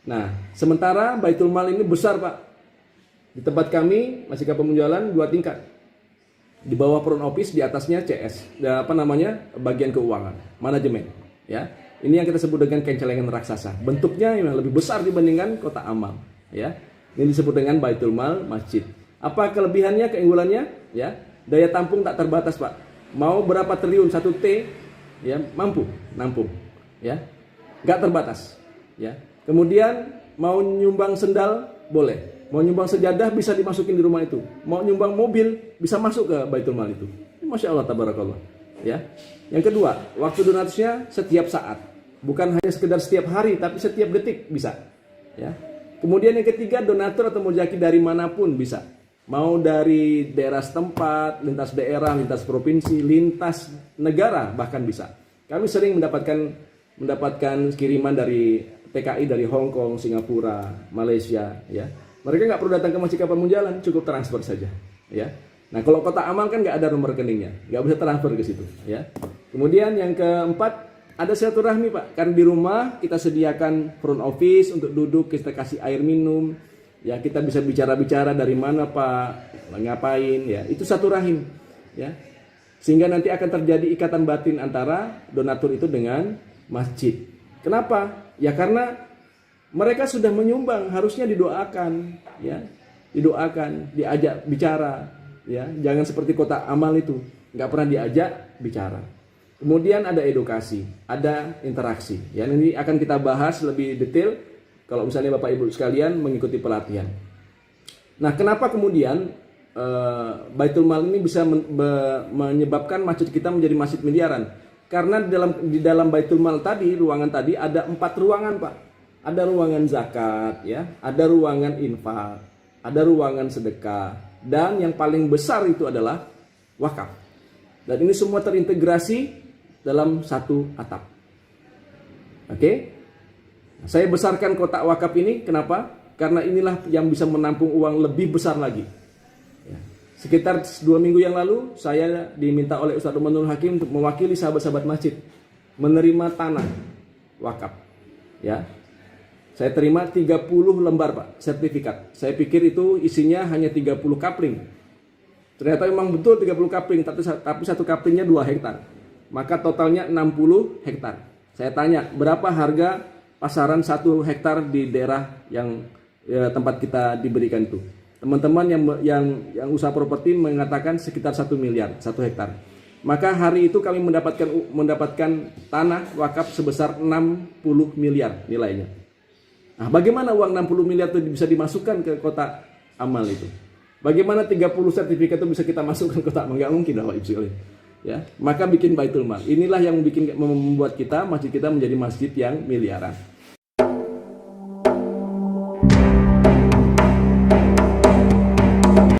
Nah, sementara Baitul Mal ini besar, Pak. Di tempat kami, Masjid Pemunjalan 2 tingkat. Di bawah front office, di atasnya CS, bagian keuangan, manajemen. Ya, ini yang kita sebut dengan kencelengan raksasa. Bentuknya yang lebih besar dibandingkan kota amal. Ya, ini disebut dengan Baitul Mal Masjid. Apa kelebihannya, keunggulannya? Ya, daya tampung tak terbatas, Pak. Mau berapa triliun 1 T, ya mampu nampung. Ya, nggak terbatas. Ya, kemudian mau nyumbang sendal boleh. Mau nyumbang sejadah bisa dimasukin di rumah itu. Mau nyumbang mobil bisa masuk ke Baitul Mal itu. Masya Allah, tabarakallah. Ya. Yang kedua, waktu donatusnya setiap saat. Bukan hanya sekedar setiap hari, tapi setiap detik bisa. Ya. Kemudian yang ketiga, donatur atau mujaki dari manapun bisa. Mau dari daerah setempat, lintas daerah, lintas provinsi, lintas negara bahkan bisa. Kami sering mendapatkan kiriman dari TKI dari Hong Kong, Singapura, Malaysia, ya. Mereka nggak perlu datang ke Masjid Pemunjalan, cukup transfer saja, ya. Nah, kalau kota amal kan nggak ada nomor rekeningnya, nggak bisa transfer ke situ, ya. Kemudian yang keempat, ada silaturahmi, Pak. Kan di rumah kita sediakan front office untuk duduk, kita kasih air minum, ya, kita bisa bicara-bicara dari mana Pak, ngapain, ya. Itu satu rahim, ya. Sehingga nanti akan terjadi ikatan batin antara donatur itu dengan masjid. Kenapa? Ya karena mereka sudah menyumbang, harusnya didoakan, ya, didoakan, diajak bicara, ya, jangan seperti kota amal itu, nggak pernah diajak bicara. Kemudian ada edukasi, ada interaksi, ya, ini akan kita bahas lebih detail kalau misalnya Bapak Ibu sekalian mengikuti pelatihan. Nah, kenapa kemudian Baitul Mal ini bisa menyebabkan masjid kita menjadi masjid miliaran? Karena di dalam Baitul Mal tadi, ruangan tadi ada 4 ruangan, Pak. Ada ruangan zakat, ya, ada ruangan infak, ada ruangan sedekah, dan yang paling besar itu adalah wakaf. Dan ini semua terintegrasi dalam satu atap. Oke? Saya besarkan kotak wakaf ini, kenapa? Karena inilah yang bisa menampung uang lebih besar lagi. Ya. Sekitar 2 minggu yang lalu, saya diminta oleh Ustadz Umanul Hakim untuk mewakili sahabat-sahabat masjid menerima tanah wakaf. Ya. Saya terima 30 lembar, Pak, sertifikat. Saya pikir itu isinya hanya 30 kapling. Ternyata memang betul 30 kapling, tapi satu kaplingnya 2 hektar. Maka totalnya 60 hektar. Saya tanya, berapa harga pasaran 1 hektar di daerah yang tempat kita diberikan itu? Teman-teman yang usaha properti mengatakan sekitar 1 miliar 1 hektar. Maka hari itu kami mendapatkan tanah wakaf sebesar 60 miliar nilainya. Nah, bagaimana uang 60 miliar itu bisa dimasukkan ke kota amal itu? Bagaimana 30 sertifikat itu bisa kita masukkan ke kota amal? Nggak mungkin, Bapak Ibu sekalian. Ya, maka bikin Baitul Mal. Inilah yang membuat masjid kita menjadi masjid yang miliaran.